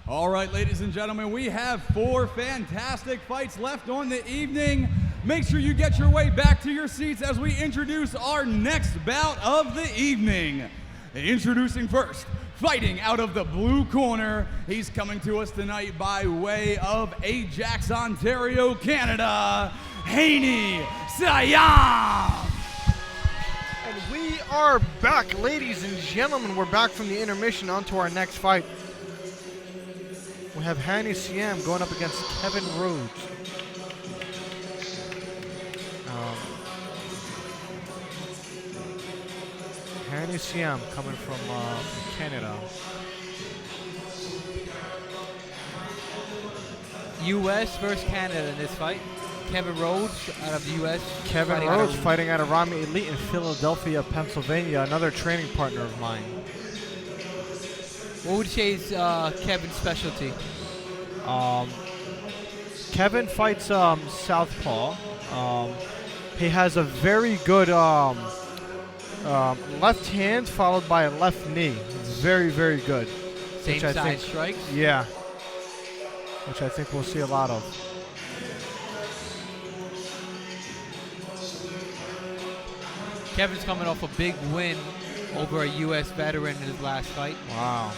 All right, ladies and gentlemen, we have 4 fantastic fights left on the evening. Make sure you get your way back to your seats as we introduce our next bout of the evening. Introducing first, fighting out of the blue corner, he's coming to us tonight by way of Ajax, Ontario, Canada, Hany, Siam. And we are back, ladies and gentlemen. We're back from the intermission onto our next fight. We have Hany Siam going up against Kevin Rhodes. Hany Siam coming from Canada. U.S. versus Canada in this fight. Kevin Rhodes out of the U.S. Kevin Rhodes fighting out of Rami Elite in Philadelphia, Pennsylvania, another training partner of mine. What would you say is Kevin's specialty? Kevin fights southpaw. He has a very good left hand followed by a left knee. It's very, very good. Same side strikes? Yeah. Which I think we'll see a lot of. Kevin's coming off a big win over a U.S. veteran in his last fight. Wow.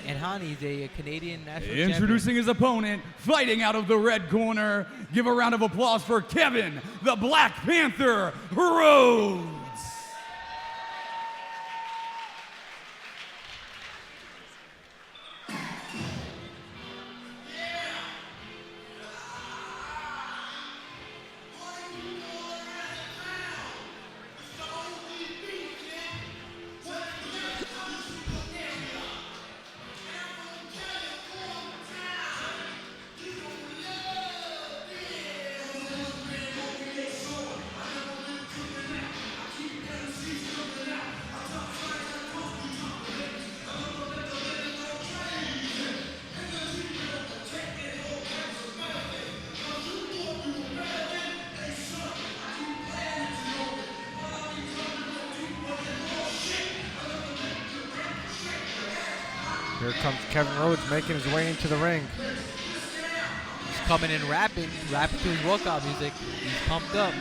And Hany's a Canadian national Introducing his opponent, fighting out of the red corner. Give a round of applause for Kevin, the Black Panther, Rhodes. Here comes Kevin Rhodes making his way into the ring. He's coming in rapping to his workout music. He's pumped up.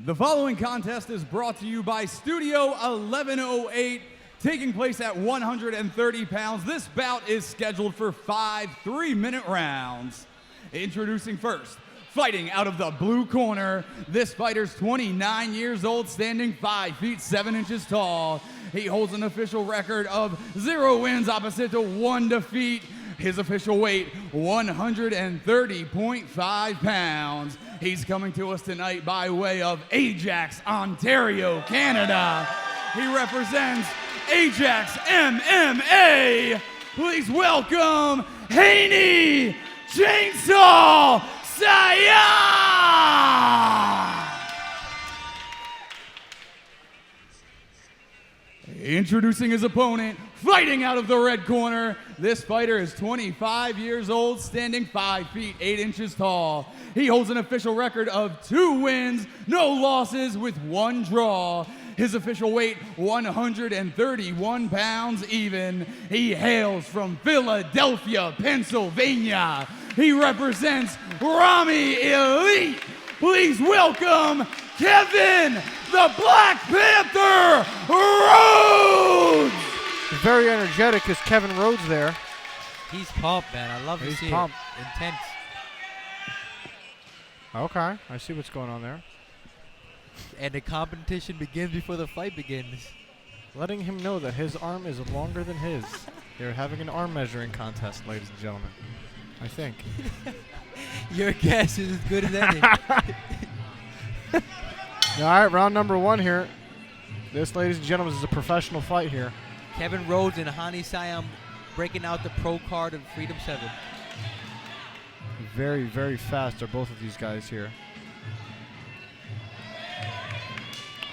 The following contest is brought to you by Studio 1108, taking place at 130 pounds. This bout is scheduled for 5 3-minute rounds. Introducing first, fighting out of the blue corner, this fighter's 29 years old, standing 5 feet 7 inches tall. He holds an official record of 0 wins opposite to 1 defeat. His official weight, 130.5 pounds. He's coming to us tonight by way of Ajax, Ontario, Canada. He represents Ajax MMA. Please welcome Hany Chainsaw Siam. Introducing his opponent, fighting out of the red corner. This fighter is 25 years old, standing 5 feet 8 inches tall. He holds an official record of 2 wins, no losses, with 1 draw. His official weight, 131 pounds even. He hails from Philadelphia, Pennsylvania. He represents Rami Elite. Please welcome Kevin, the Black Panther, Rhodes. Very energetic is Kevin Rhodes there. He's pumped, man. I love to see it. Intense. Okay, I see what's going on there. And the competition begins before the fight begins. Letting him know that his arm is longer than his. They're having an arm measuring contest, ladies and gentlemen. I think. Your guess is as good as any. All right, round number 1 here. This, ladies and gentlemen, is a professional fight here. Kevin Rhodes and Hany Siam breaking out the pro card of Freedom 7. Very, very fast are both of these guys here.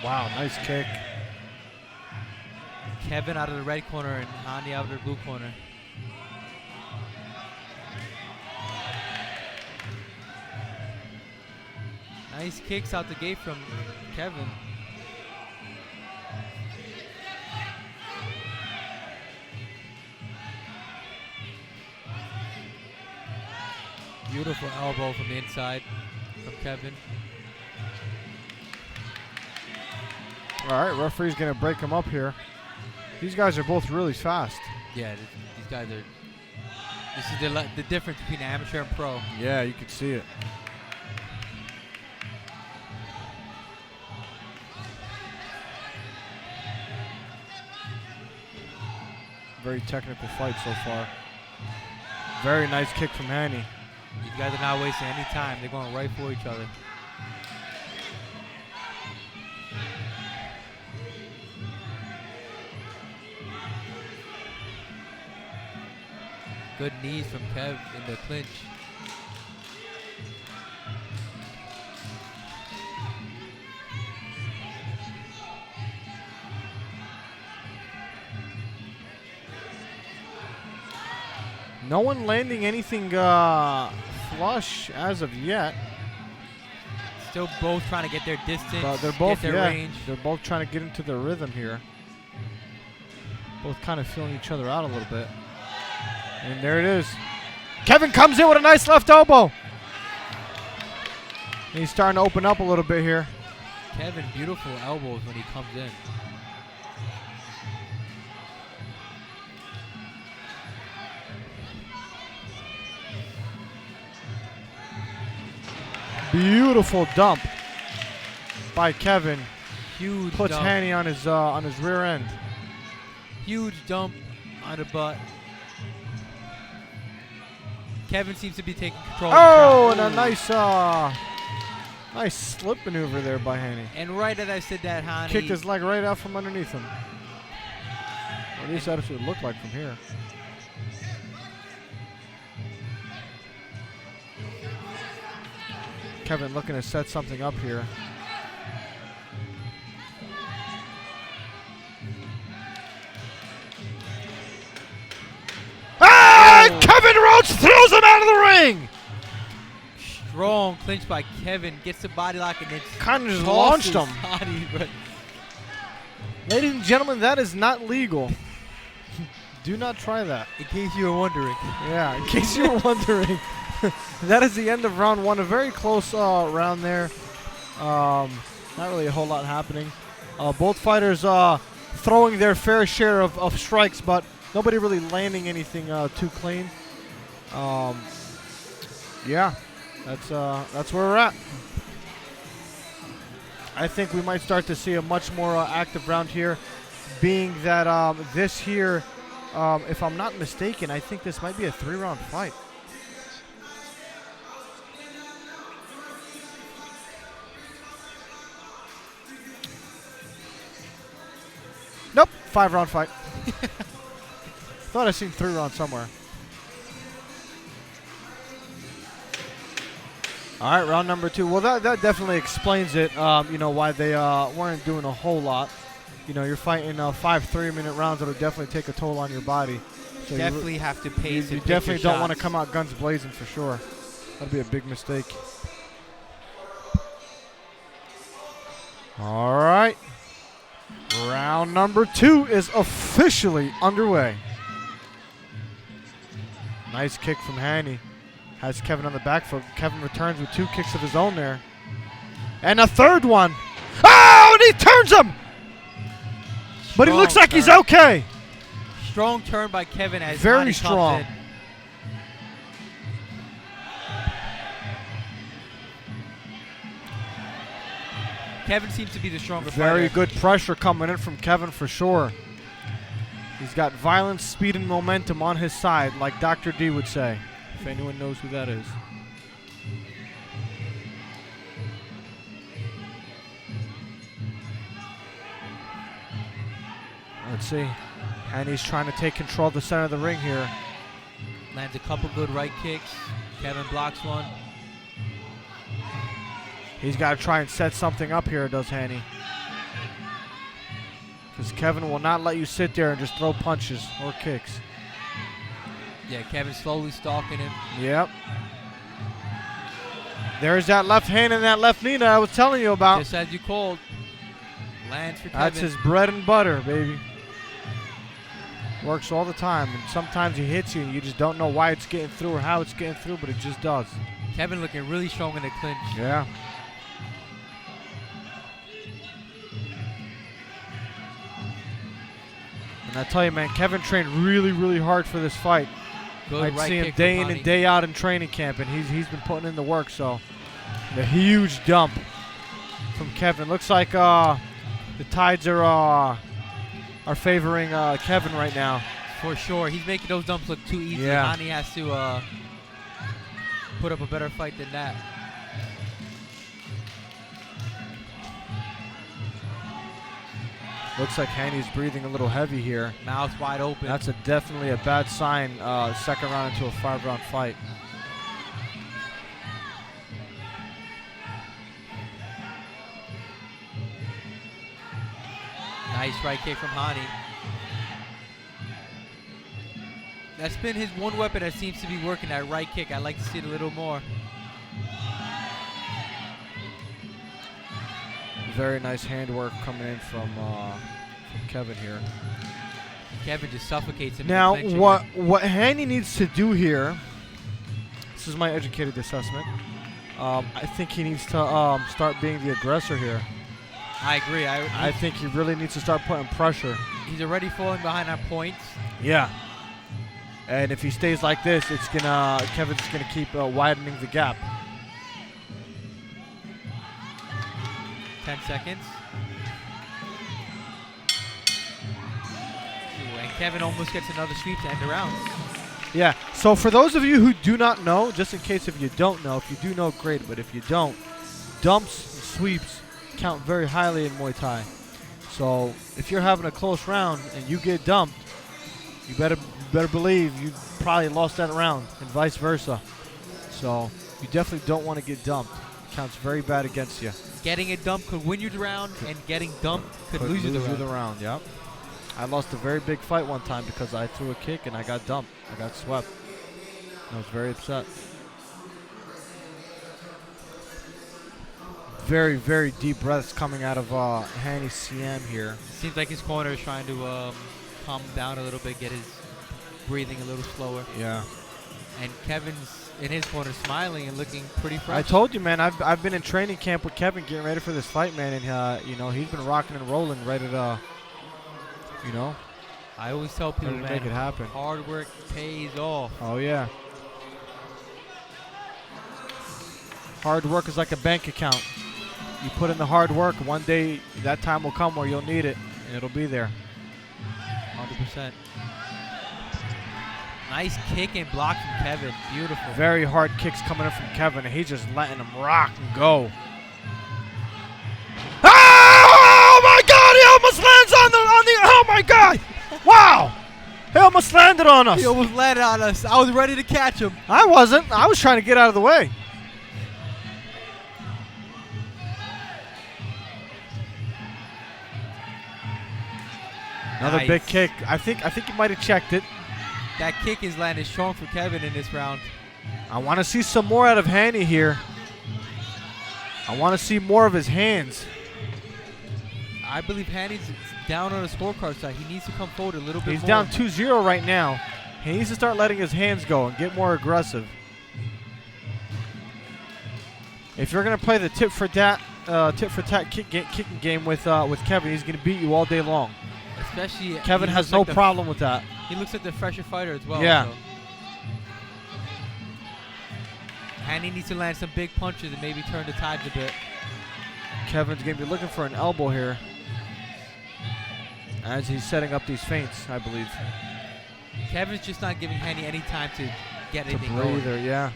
Wow, nice kick. Kevin out of the red corner and Hany out of the blue corner. Nice kicks out the gate from Kevin. Beautiful elbow from the inside from Kevin. All right, referee's going to break him up here. These guys are both really fast. Yeah, these guys are. This is the difference between amateur and pro. Yeah, you can see it. Very technical fight so far. Very nice kick from Hany. These guys are not wasting any time. They're going right for each other. Good knees from Kev in the clinch. No one landing anything flush as of yet. Still both trying to get their distance, But they're both, get their range. They're both trying to get into their rhythm here. Both kind of feeling each other out a little bit. And there it is. Kevin comes in with a nice left elbow. And he's starting to open up a little bit here. Kevin, beautiful elbows when he comes in. Beautiful dump by Kevin. Huge Puts dump. Hany on his rear end. Huge dump on the butt. Kevin seems to be taking control. Oh, of the and crowd. a nice slip maneuver there by Hany. And right as I said that, Hany Kicked his leg right out from underneath him. At least that's what it looked like from here. Kevin looking to set something up here. Ah! Oh. Kevin Rhodes throws him out of the ring! strong clinch by Kevin, gets the body lock and then Kind of just launched tosses him. Hany, but Ladies and gentlemen, that is not legal. Do not try that. in case you were wondering. Yeah, in case you were wondering. That is the end of round 1. A very close round there. Not really a whole lot happening. Both fighters throwing their fair share of strikes, but nobody really landing anything too clean. Yeah, that's where we're at. I think we might start to see a much more active round here, being that this here, if I'm not mistaken, I think this might be a 3-round fight. Nope, 5-round fight. Thought I seen 3 rounds somewhere. All right, round number 2. Well, that definitely explains it. You know why they weren't doing a whole lot. You know, you're fighting 5 3-minute rounds that'll definitely take a toll on your body. So Definitely have to pace you and pick definitely your don't want to shots. come out guns blazing for sure. That'd be a big mistake. All right. Round number 2 is officially underway. Nice kick from Hany. Has Kevin on the back foot. Kevin returns with 2 kicks of his own there. And a third one. Oh, and he turns him! But he Strong looks like he's turn. okay. strong turn by Kevin as Very Hany strong. comes in. Kevin seems to be the stronger Very fighter. good pressure coming in from Kevin for sure. He's got violence, speed, and momentum on his side, like Dr. D would say, if anyone knows who that is. Let's see. And he's trying to take control of the center of the ring here. Lands a couple good right kicks. Kevin blocks one. He's got to try and set something up here, does Hany. Because Kevin will not let you sit there and just throw punches or kicks. Yeah, Kevin slowly stalking him. Yep. There's that left hand and that left knee that I was telling you about. Just as you called. Lands for Kevin. That's his bread and butter, baby. Works all the time, and sometimes he hits you and you just don't know why it's getting through or how it's getting through, but it just does. Kevin looking really strong in the clinch. Yeah. And I tell you, man, Kevin trained really, really hard for this fight. Good I'd right see him kick day from in Hany. and day out in training camp, and he's been putting in the work. So, a huge dump from Kevin. Looks like the tides are favoring Kevin right now. For sure. He's making those dumps look too easy. Yeah. Hany has to put up a better fight than that. Looks like Hany's breathing a little heavy here. Mouth wide open. That's definitely a bad sign. Second round into a 5-round fight. Nice right kick from Hany. That's been his one weapon that seems to be working, that right kick. I'd like to see it a little more. Very nice handwork coming in from Kevin here. Kevin just suffocates him. Now, in the clinch what Hany needs to do here, this is my educated assessment, I think he needs to start being the aggressor here. again. I agree. I think he really needs to start putting pressure. He's already falling behind on points. Yeah. And if he stays like this, Kevin's gonna keep widening the gap. 10 seconds. Ooh, and Kevin almost gets another sweep to end the round. Yeah. So for those of you who do not know, just in case if you don't know, if you do know, great. But if you don't, dumps and sweeps count very highly in Muay Thai. So if you're having a close round and you get dumped, you better believe you probably lost that round, and vice versa. So you definitely don't want to get dumped. It counts very bad against you. Getting a dump could win you the round, and getting dumped could lose you the round. Yep. I lost a very big fight one time because I threw a kick and I got dumped. I got swept. I was very upset. Very, very deep breaths coming out of Hany Siam here. Seems like his corner is trying to calm him down a little bit, get his breathing a little slower. Yeah. And Kevin's in his corner smiling and looking pretty fresh. I told you, man. I've been in training camp with Kevin, getting ready for this fight, man, and you know, he's been rocking and rolling, ready to, you know, I always tell people, ready to man, make it happen. hard work pays off. Oh yeah. Hard work is like a bank account. You put in the hard work, one day that time will come where you'll need it, and it'll be there. 100%. Nice kick and block from Kevin. Beautiful. Very hard kicks coming in from Kevin, and he's just letting him rock and go. Oh my God! He almost lands on the. Oh my God! Wow! He almost landed on us. He almost landed on us. I was ready to catch him. I wasn't. I was trying to get out of the way. Another Nice. big kick. I think he might have checked it. That kick is landed strong for Kevin in this round. I want to see some more out of Hany here. I want to see more of his hands. I believe Hany's down on the scorecard side. He needs to come forward a little bit He's more. down 2-0 right now. He needs to start letting his hands go and get more aggressive. If you're gonna play the tit for tat kicking game with Kevin, he's gonna beat you all day long. Especially Kevin he has looks no like the- problem with that. He looks like the fresher fighter as well. Yeah. So. And he needs to land some big punches and maybe turn the tides a bit. Kevin's going to be looking for an elbow here as he's setting up these feints, I believe. Kevin's just not giving Hany any time to get anything To breathe, going. yeah.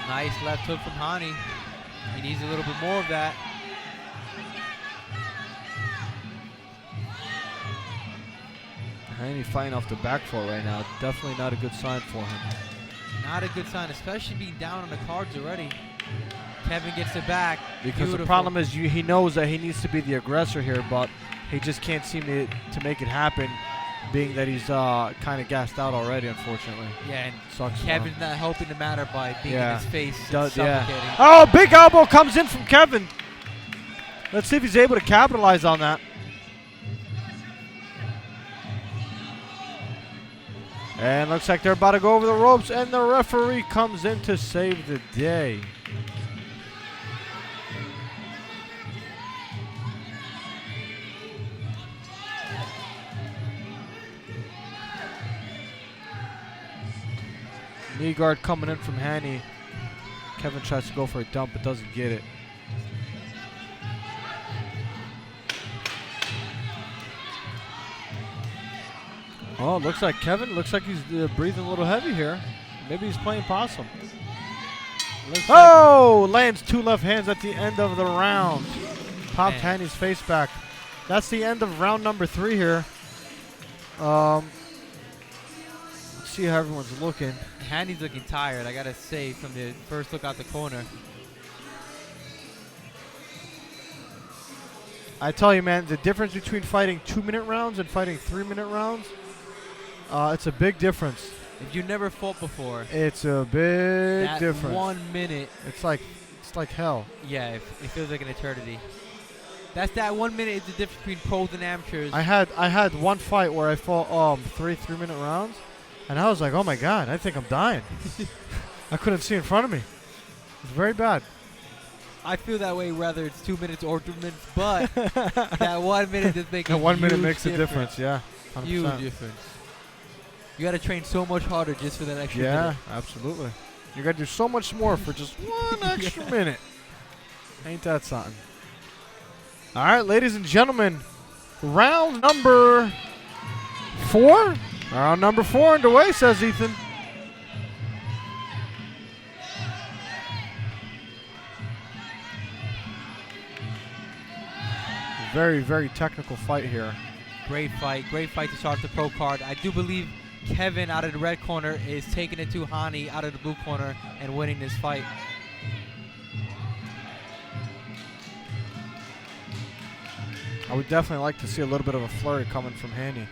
Nice left hook from Hany. He needs a little bit more of that. Hany fighting off the back foot right now. Definitely not a good sign for him. Not a good sign, especially being down on the cards already. Kevin gets it back. Because Beautiful. the problem is he knows that he needs to be the aggressor here, but he just can't seem to make it happen, being that he's kind of gassed out already, unfortunately. Yeah, and Sucks for Kevin's him. not helping the matter by being in his face and Yeah. suffocating. Oh, big elbow comes in from Kevin. Let's see if he's able to capitalize on that. And looks like they're about to go over the ropes, and the referee comes in to save the day. Knee guard coming in from Hany. Kevin tries to go for a dump, but doesn't get it. Oh, looks like Kevin. Looks like he's breathing a little heavy here. Maybe he's playing possum. Oh, lands 2 left hands at the end of the round. Popped Hany's face back. That's the end of round number 3 here. Let's see how everyone's looking. Hany's looking tired, I gotta say, from the first look out the corner. I tell you, man, the difference between fighting 2-minute rounds and fighting 3-minute rounds, it's a big difference. If you never fought before, It's a big that difference. 1 minute, It's like hell. yeah, it feels like an eternity. That's that 1 minute is the difference between pros and amateurs. I had one fight where I fought 3-minute rounds, and I was like, oh my god, I think I'm dying. I couldn't see in front of me. It's very bad. I feel that way whether it's 2 minutes or 2 minutes, but that 1 minute does make a That 1 minute huge makes a difference, yeah. 100%. Huge difference. You got to train so much harder just for that extra Yeah, minute. absolutely. You got to do so much more for just 1 extra minute. Ain't that something? All right, ladies and gentlemen, round number 4. Round number 4 underway, says Ethan. Very, very technical fight here. Great fight to start the pro card. I do believe Kevin out of the red corner is taking it to Hany out of the blue corner and winning this fight. I would definitely like to see a little bit of a flurry coming from Hany.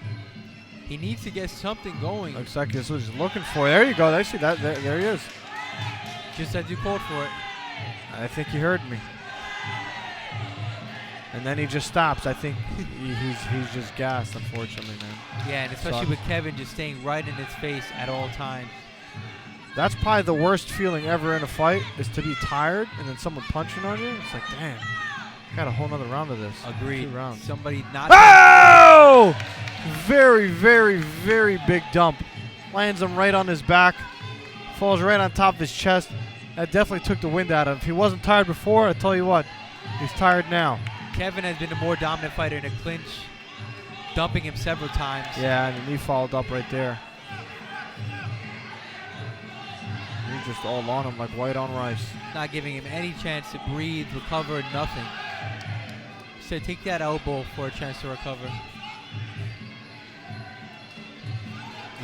He needs to get something going. Looks like this is what he's looking for. There you go. I see that. There he is. Just as you called for it. I think he heard me. And then he just stops. I think he's just gassed, unfortunately, man. Yeah, and especially Sucks. with Kevin just staying right in his face at all times. That's probably the worst feeling ever in a fight, is to be tired and then someone punching on you. It's like, damn, got a whole nother round of this. Agreed. 2 rounds. Somebody not. Oh! Very, very, very big dump. Lands him right on his back. Falls right on top of his chest. That definitely took the wind out of him. If he wasn't tired before, I tell you what, he's tired now. Kevin has been a more dominant fighter in a clinch, dumping him several times. Yeah, and the knee followed up right there. He's just all on him like white on rice. Not giving him any chance to breathe, recover, nothing. So take that elbow for a chance to recover.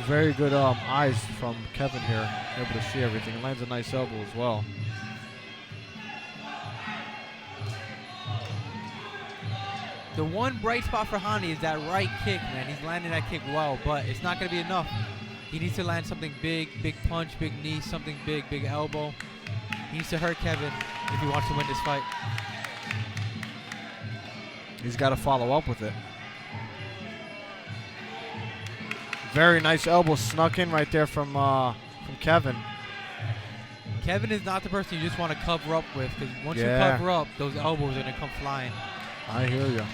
Very good eyes from Kevin here, able to see everything. And lands a nice elbow as well. The one bright spot for Hany is that right kick, man. He's landing that kick well, but it's not going to be enough. He needs to land something big, big punch, big knee, something big, big elbow. He needs to hurt Kevin if he wants to win this fight. He's got to follow up with it. Very nice elbow snuck in right there from Kevin. Kevin is not the person you just want to cover up with, because once you Yeah. cover up, those elbows are going to come flying. I hear you.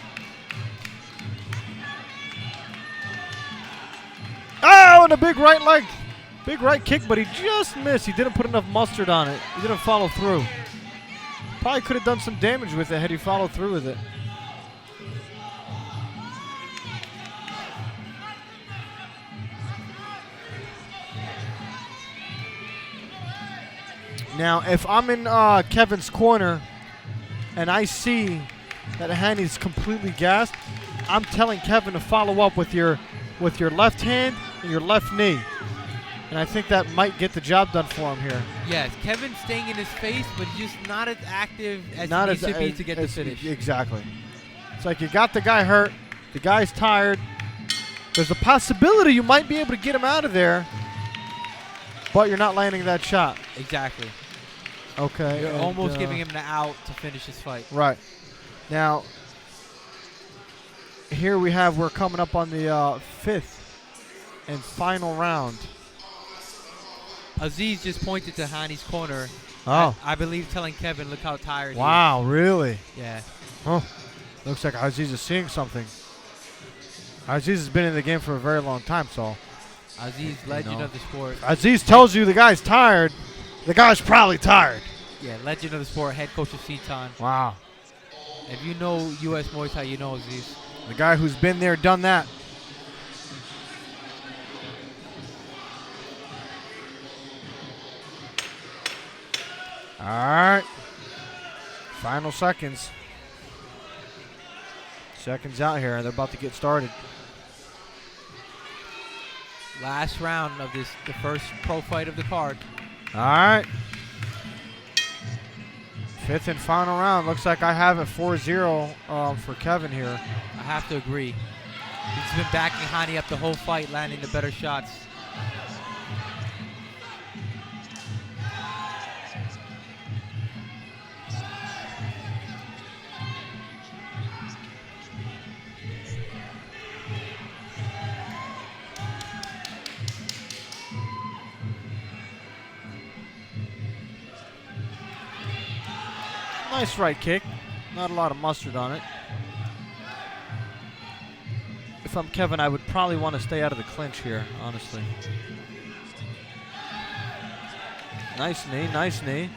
Oh, and a big right leg. Big right kick, but he just missed. He didn't put enough mustard on it. He didn't follow through. Probably could have done some damage with it had he followed through with it. Now, if I'm in Kevin's corner and I see that Hany's completely gassed, I'm telling Kevin to follow up with your left hand and your left knee. And I think that might get the job done for him here. Yes, Kevin's staying in his face, but he's just not as active as Not he needs as- to be to get the as- finish. Exactly. It's like you got the guy hurt. The guy's tired. There's a possibility you might be able to get him out of there, but you're not landing that shot. Exactly. Okay. You're and, almost giving him the out to finish his fight. Right. Now, here we're coming up on the fifth and final round. Aziz just pointed to Hany's corner. Oh. I believe telling Kevin, look how tired he Wow, really? is. Yeah. Oh. Looks like Aziz is seeing something. Aziz has been in the game for a very long time, so. Aziz, legend of the sport. Aziz tells you the guy's tired. The guy's probably tired. Yeah, legend of the sport, head coach of Seton. Wow. If you know U.S. Muay Thai, you know Aziz. The guy who's been there, done that. All right. Final seconds. Seconds out here. They're about to get started. Last round of the first pro fight of the card. All right. Fifth and final round. Looks like I have it 4-0 for Kevin here. I have to agree. He's been backing Hany up the whole fight, landing the better shots. Nice right kick. Not a lot of mustard on it. If I'm Kevin, I would probably want to stay out of the clinch here, honestly. Nice knee, nice knee.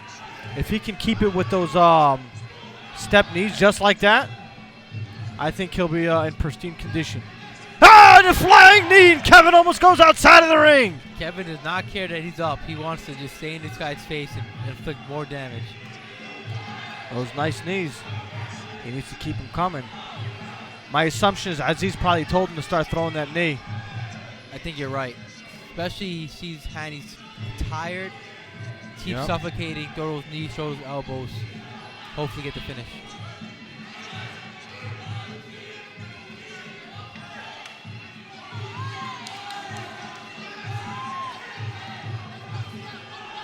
If he can keep it with those step knees just like that, I think he'll be in pristine condition. Ah, the flying knee, and Kevin almost goes outside of the ring. Kevin does not care that he's up. He wants to just stay in this guy's face and inflict more damage. Those nice knees. He needs to keep them coming. My assumption is Aziz probably told him to start throwing that knee. I think you're right. Especially he sees Hany's tired. Keep Yep. suffocating, throw those knees, throw those elbows. Hopefully get the finish.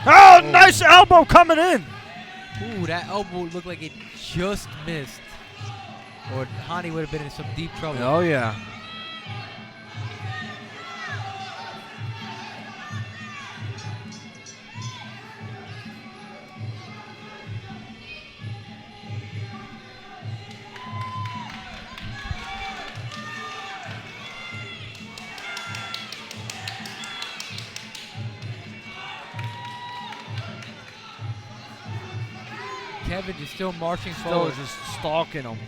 Oh, nice elbow coming in. Ooh, that elbow looked like it just missed. Or Hany would have been in some deep trouble. Oh, yeah. Kevin is still marching Still forward. just stalking him.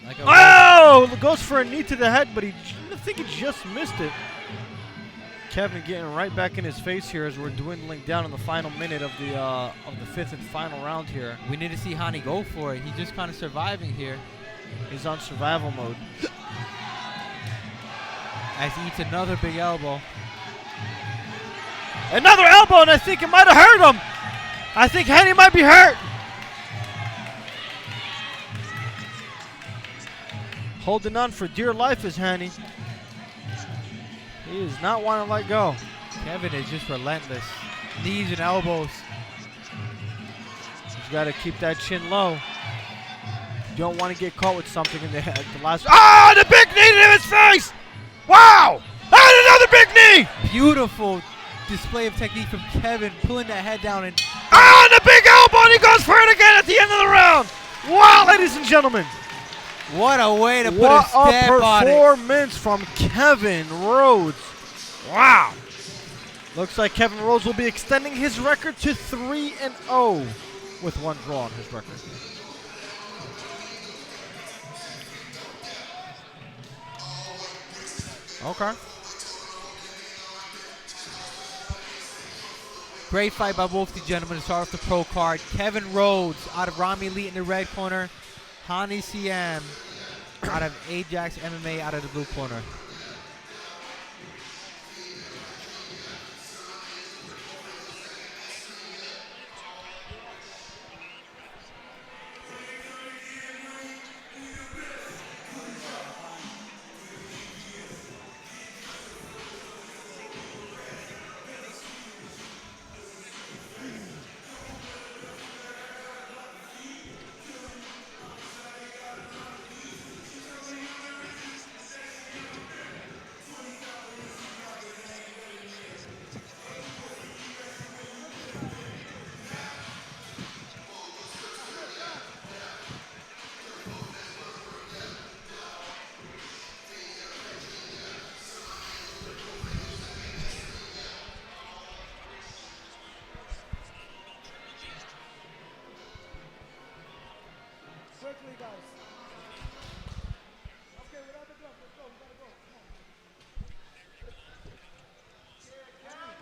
Like a Oh! Goes for a knee to the head, but I think he just missed it. Kevin getting right back in his face here as we're dwindling down in the final minute of the fifth and final round here. We need to see Hany go for it. He's just kind of surviving here He's on survival mode. as he eats another big elbow. Another elbow, and I think it might have hurt him. I think Hany might be hurt. Holding on for dear life is Hany. He does not want to let go. Kevin is just relentless. Knees and elbows. He's got to keep that chin low. You don't want to get caught with something in the head. The last. Ah, the big knee to his face! Wow! And another big knee! Beautiful display of technique from Kevin, pulling that head down and And a big elbow, and he goes for it again at the end of the round. Wow, ladies and gentlemen. what a way to put a What a stamp on it. performance from Kevin Rhodes. Wow. Looks like Kevin Rhodes will be extending his record to 3-0 with one draw on his record. Okay. Great fight by both these gentlemen to start off the pro card. Kevin Rhodes out of Rami Elite in the red corner. Hany Siam out of Ajax MMA out of the blue corner.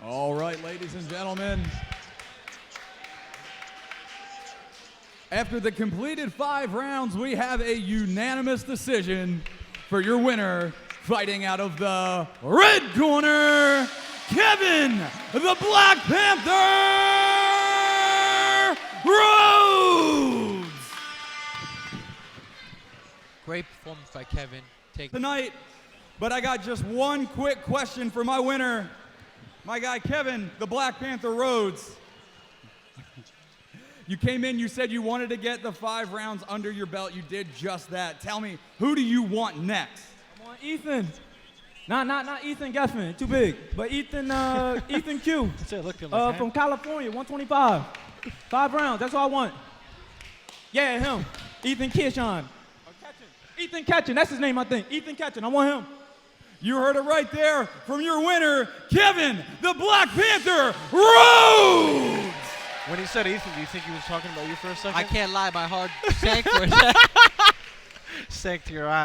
All right, ladies and gentlemen. After the completed 5 rounds, we have a unanimous decision for your winner, fighting out of the red corner, Kevin the Black Panther Rhodes. Great performance by Kevin. Tonight, but I got just one quick question for my winner, my guy Kevin the Black Panther Rhodes. You came in, you said you wanted to get the 5 rounds under your belt. You did just that. Tell me, who do you want next? I want Ethan. Not Ethan Geffen, too big. But Ethan Ethan Q. From California, 125. 5 rounds, that's all I want. Yeah, him. Ethan Kishon. Ethan Ketchen, that's his name, I think. Ethan Ketchen, I want him. You heard it right there from your winner, Kevin the Black Panther Rhodes! When he said Ethan, do you think he was talking about you for a second? I can't lie, my heart sank for a second. Sank to your eye.